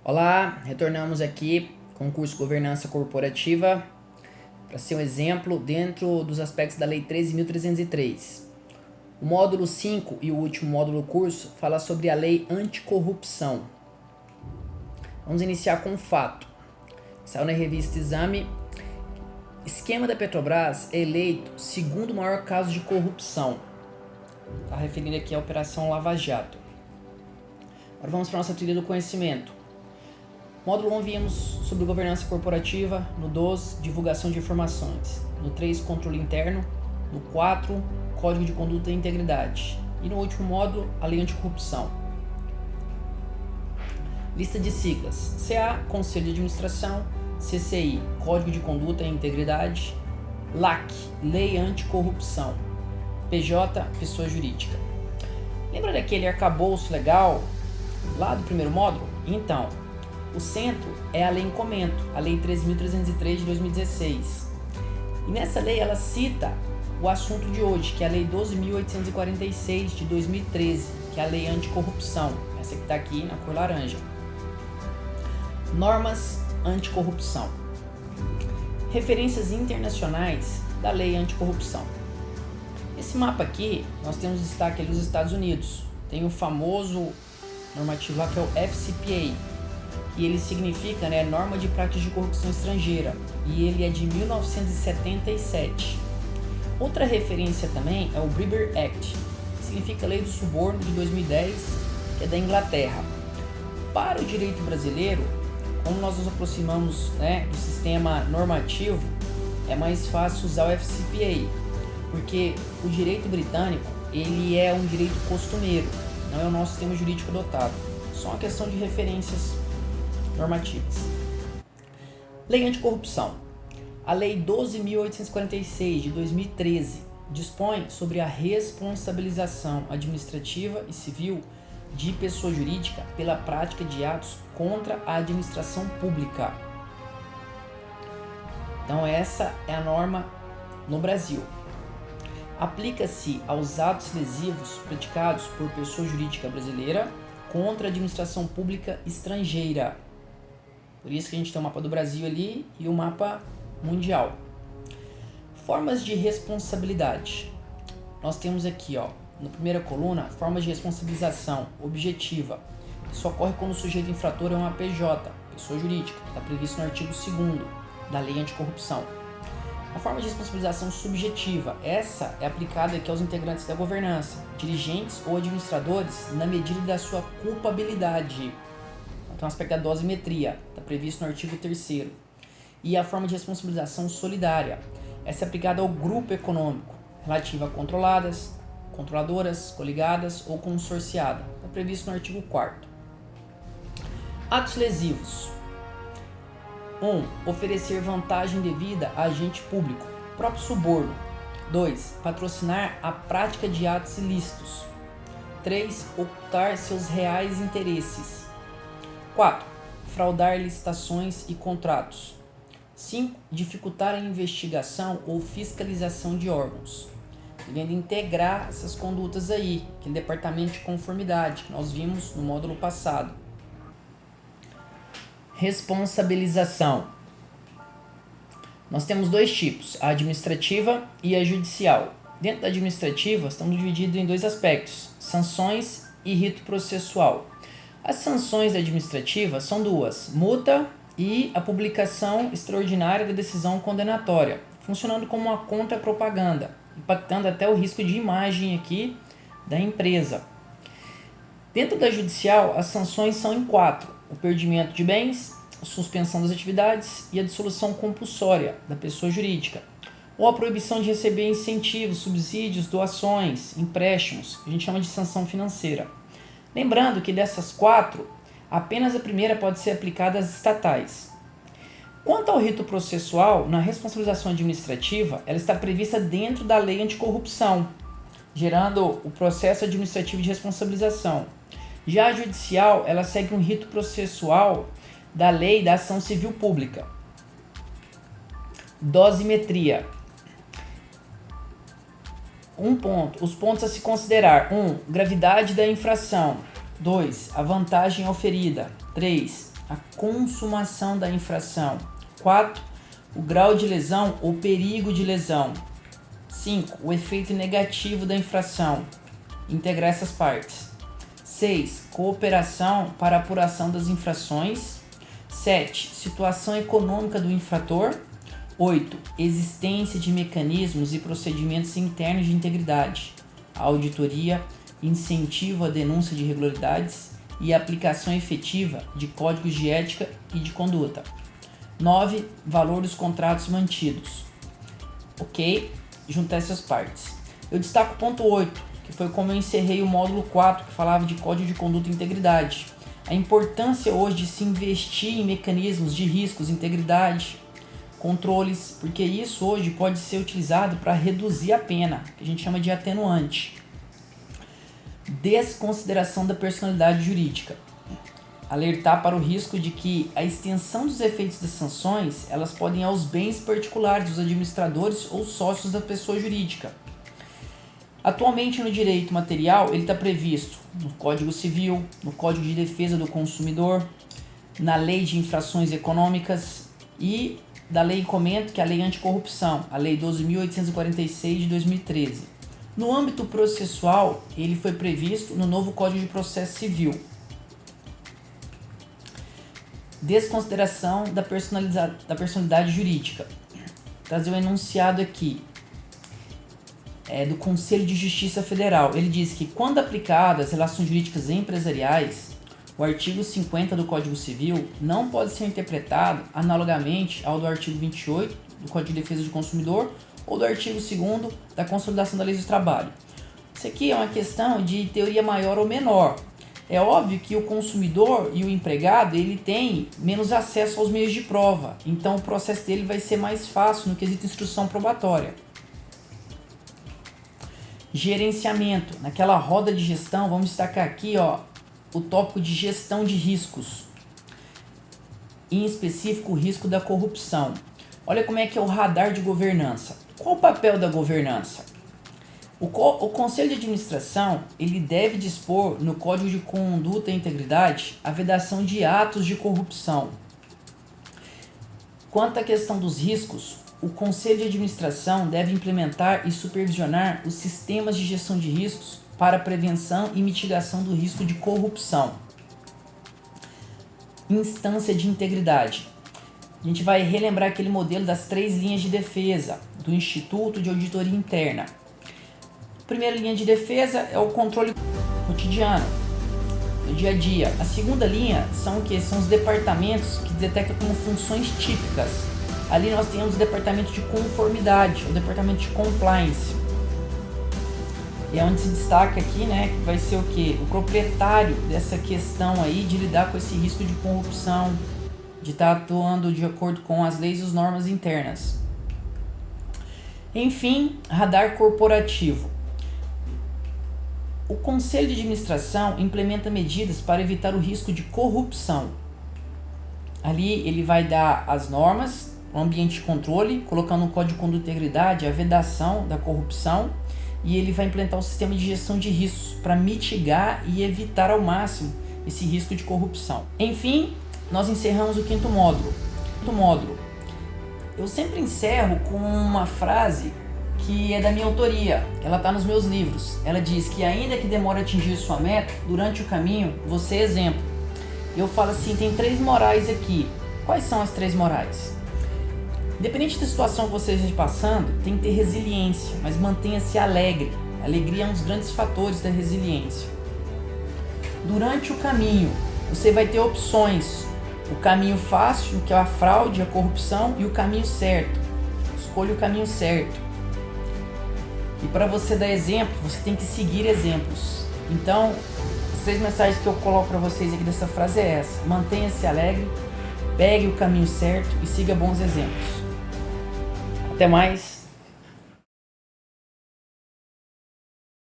Olá, retornamos aqui com o curso Governança Corporativa para ser um exemplo dentro dos aspectos da Lei 13.303. O módulo 5 e o último módulo do curso fala sobre a Lei Anticorrupção. Vamos iniciar com um fato. Saiu na revista Exame: esquema da Petrobras é eleito segundo maior caso de corrupção. Está referindo aqui à Operação Lava Jato. Agora vamos para a nossa trilha do conhecimento. Módulo 1 vimos sobre governança corporativa, no 2, divulgação de informações, no 3, controle interno, no 4, código de conduta e integridade, e no último módulo, a lei anticorrupção. Lista de siglas: CA, Conselho de Administração; CCI, Código de Conduta e Integridade; LAC, Lei Anticorrupção; PJ, Pessoa Jurídica. Lembra daquele arcabouço legal lá do primeiro módulo? Então, o centro é a lei em comento, a Lei 13.303 de 2016. E nessa lei ela cita o assunto de hoje, que é a Lei 12.846 de 2013, que é a Lei Anticorrupção, essa que está aqui na cor laranja. Normas anticorrupção. Referências internacionais da Lei Anticorrupção. Esse mapa aqui, nós temos destaque ali dos Estados Unidos. Tem o famoso normativo lá que é o FCPA, e ele significa, Norma de Práticas de Corrupção Estrangeira, e ele é de 1977. Outra referência também é o Bribber Act, que significa Lei do Suborno de 2010, que é da Inglaterra. Para o direito brasileiro, como nós nos aproximamos do sistema normativo, é mais fácil usar o FCPA, porque o direito britânico ele é um direito costumeiro, não é o nosso sistema jurídico adotado, só uma questão de referências normativas. Lei Anticorrupção. A Lei 12.846 de 2013 dispõe sobre a responsabilização administrativa e civil de pessoa jurídica pela prática de atos contra a administração pública. Então essa é a norma no Brasil. Aplica-se aos atos lesivos praticados por pessoa jurídica brasileira contra a administração pública estrangeira. Por isso que a gente tem o mapa do Brasil ali e o mapa mundial. Formas de responsabilidade. Nós temos aqui, na primeira coluna, formas de responsabilização objetiva. Isso ocorre quando o sujeito infrator é uma PJ, pessoa jurídica, que está previsto no artigo 2º da Lei Anticorrupção. A forma de responsabilização subjetiva, essa é aplicada aqui aos integrantes da governança, dirigentes ou administradores, na medida da sua culpabilidade. Então, o aspecto da dosimetria, está previsto no artigo 3º. E a forma de responsabilização solidária, essa é aplicada ao grupo econômico, relativa a controladas, controladoras, coligadas ou consorciada, está previsto no artigo 4º. Atos lesivos. 1. Oferecer vantagem devida a agente público, próprio suborno. 2. Patrocinar a prática de atos ilícitos. 3. Ocultar seus reais interesses. 4. Fraudar licitações e contratos. 5. Dificultar a investigação ou fiscalização de órgãos. Devendo integrar essas condutas aí, aquele departamento de conformidade que nós vimos no módulo passado. Responsabilização. Nós temos dois tipos, a administrativa e a judicial. Dentro da administrativa, estamos divididos em dois aspectos, sanções e rito processual. As sanções administrativas são duas, multa e a publicação extraordinária da decisão condenatória, funcionando como uma contra-propaganda, impactando até o risco de imagem aqui da empresa. Dentro da judicial, as sanções são em 4, o perdimento de bens, a suspensão das atividades e a dissolução compulsória da pessoa jurídica, ou a proibição de receber incentivos, subsídios, doações, empréstimos, que a gente chama de sanção financeira. Lembrando que dessas 4, apenas a primeira pode ser aplicada às estatais. Quanto ao rito processual, na responsabilização administrativa, ela está prevista dentro da Lei Anticorrupção, gerando o processo administrativo de responsabilização. Já a judicial, ela segue um rito processual da Lei da Ação Civil Pública. Dosimetria. Os pontos a se considerar: 1. Gravidade da infração. 2. A vantagem oferida. 3. a consumação da infração. 4. O grau de lesão ou perigo de lesão. 5. O efeito negativo da infração. Integrar essas partes. 6. Cooperação para apuração das infrações. 7. Situação econômica do infrator. 8. Existência de mecanismos e procedimentos internos de integridade. Auditoria, incentivo à denúncia de irregularidades e aplicação efetiva de códigos de ética e de conduta. 9. Valor dos contratos mantidos. Ok? Juntar essas partes. Eu destaco o ponto 8, que foi como eu encerrei o módulo 4, que falava de código de conduta e integridade. A importância hoje de se investir em mecanismos de riscos, integridade, controles, porque isso hoje pode ser utilizado para reduzir a pena, que a gente chama de atenuante. Desconsideração da personalidade jurídica. Alertar para o risco de que a extensão dos efeitos das sanções, elas podem ir aos bens particulares dos administradores ou sócios da pessoa jurídica. Atualmente no direito material, ele está previsto no Código Civil, no Código de Defesa do Consumidor, na Lei de Infrações Econômicas e da Lei em Comento, que é a Lei Anticorrupção, a Lei 12.846 de 2013. No âmbito processual, ele foi previsto no novo Código de Processo Civil. Desconsideração da personalidade jurídica. Trazer um enunciado aqui do Conselho de Justiça Federal. Ele diz que, quando aplicado às relações jurídicas empresariais, o artigo 50 do Código Civil não pode ser interpretado analogamente ao do artigo 28 do Código de Defesa do Consumidor ou do artigo 2º da Consolidação da Lei do Trabalho. Isso aqui é uma questão de teoria maior ou menor. É óbvio que o consumidor e o empregado, ele tem menos acesso aos meios de prova, então o processo dele vai ser mais fácil no quesito instrução probatória. Gerenciamento. Naquela roda de gestão, vamos destacar aqui o tópico de gestão de riscos, em específico o risco da corrupção. Olha como é que é o radar de governança. Qual o papel da governança? O Conselho de Administração, ele deve dispor no Código de Conduta e Integridade a vedação de atos de corrupção. Quanto à questão dos riscos, o Conselho de Administração deve implementar e supervisionar os sistemas de gestão de riscos para prevenção e mitigação do risco de corrupção. Instância de integridade. A gente vai relembrar aquele modelo das 3 linhas de defesa do Instituto de Auditoria Interna. A primeira linha de defesa é o controle cotidiano, no dia a dia. A segunda linha são o quê? São os departamentos que detectam como funções típicas. Ali nós temos o departamento de conformidade, o departamento de compliance. E é onde se destaca aqui, que vai ser o quê? O proprietário dessa questão aí de lidar com esse risco de corrupção, de estar atuando de acordo com as leis e as normas internas. Enfim, radar corporativo. O Conselho de Administração implementa medidas para evitar o risco de corrupção. Ali ele vai dar as normas, o ambiente de controle, colocando no Código de Conduta e Integridade a vedação da corrupção, e ele vai implementar um sistema de gestão de riscos para mitigar e evitar ao máximo esse risco de corrupção. Enfim, nós encerramos o 5º módulo. Eu sempre encerro com uma frase que é da minha autoria, ela está nos meus livros. Ela diz que ainda que demore a atingir sua meta, durante o caminho, você é exemplo. Eu falo assim, tem 3 morais aqui. Quais são as 3 morais? Independente da situação que você esteja passando, tem que ter resiliência, mas mantenha-se alegre. A alegria é um dos grandes fatores da resiliência. Durante o caminho, você vai ter opções. O caminho fácil, que é a fraude, a corrupção, e o caminho certo. Escolha o caminho certo. E para você dar exemplo, você tem que seguir exemplos. Então, as 3 mensagens que eu coloco para vocês aqui dessa frase é essa. Mantenha-se alegre, pegue o caminho certo e siga bons exemplos. Até mais.